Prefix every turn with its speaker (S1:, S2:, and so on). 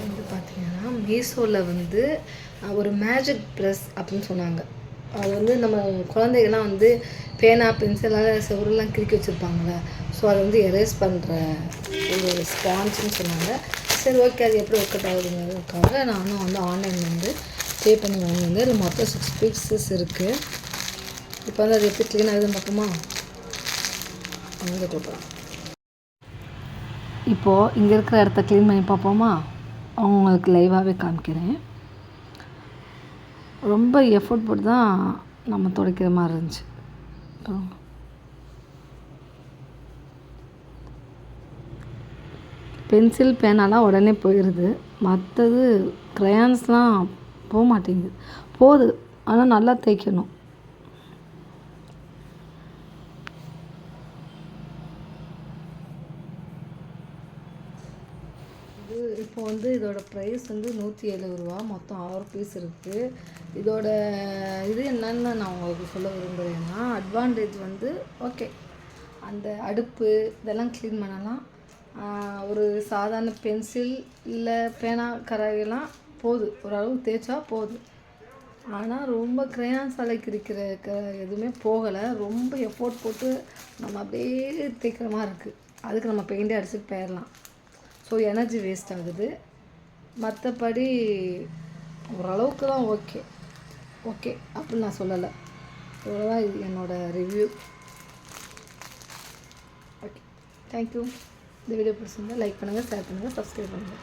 S1: வந்து பார்த்தீங்கன்னா, மீஷோல வந்து ஒரு மேஜிக் ப்ரெஸ் அப்படின்னு சொன்னாங்க. அது வந்து நம்ம குழந்தைகள்லாம் வந்து பேனா, பென்சிலால செவுரெல்லாம் கிறுக்கி வச்சுருப்பாங்கள்ல. ஸோ அதை வந்து எரேஸ் பண்ணுற ஒரு ஸ்பாஞ்சுன்னு சொன்னாங்க. சரி ஓகே அது எப்படி ஒர்க் அவுட் ஆகுதுங்கிறதுக்காக நானும் வந்து ஆன்லைன்ல வந்து பே பண்ணி வாங்கியிருந்தேன். இதில் மொத்தம் 6 பீசஸ் இருக்குது. இப்போ வந்து அது எப்படி க்ளீன் ஆகுதுன்னு பார்ப்போமா? வந்து கொடுக்கலாம். இப்போது இங்கே இருக்கிற இடத்த க்ளீன் பண்ணி பார்ப்போமா? உங்களுக்கு லைவாகவே காமிக்கிறேன். ரொம்ப எஃபோர்ட் போட்டு தான் நம்ம துடைக்கிற மாதிரி இருந்துச்சு. பென்சில் பேனாலாம் உடனே போயிடுது, மற்றது க்ரையான்ஸ்லாம் போக மாட்டேங்குது. போகுது, ஆனால் நல்லா தேய்க்கணும். இப்போ வந்து இதோட ப்ரைஸ் வந்து 170 ரூபா. மொத்தம் 6 பீஸ் இருக்குது. இதோட இது என்னன்னு நான் உங்களுக்கு சொல்ல விரும்புகிறேன்னா, அட்வான்டேஜ் வந்து ஓகே, அந்த அடுப்பு இதெல்லாம் க்ளீன் பண்ணலாம். ஒரு சாதாரண பென்சில் இல்லை பேனா கரையெல்லாம் போகுது, ஓரளவு தேய்ச்சா போகுது. ஆனால் ரொம்ப க்ரையான்ஸால் கிறுக்கிற எதுவுமே போகலை. ரொம்ப எஃபோர்ட் போட்டு நம்ம அப்படியே தேய்க்கிற மாதிரி இருக்குது. அதுக்கு நம்ம பெயிண்டே அடிச்சுட்டு போயிடலாம். ஸோ எனர்ஜி வேஸ்ட் ஆகுது. மற்றபடி ஓரளவுக்கு தான் ஓகே ஓகே அப்படின்னு நான் சொல்லலை. இவ்வளோதான் இது என்னோடய ரிவ்யூ. Okay, thank you. இந்த வீடியோ பிடிச்சிருந்தா லைக் பண்ணுங்கள், ஷேர் பண்ணுங்கள், சப்ஸ்கிரைப் பண்ணுங்கள்.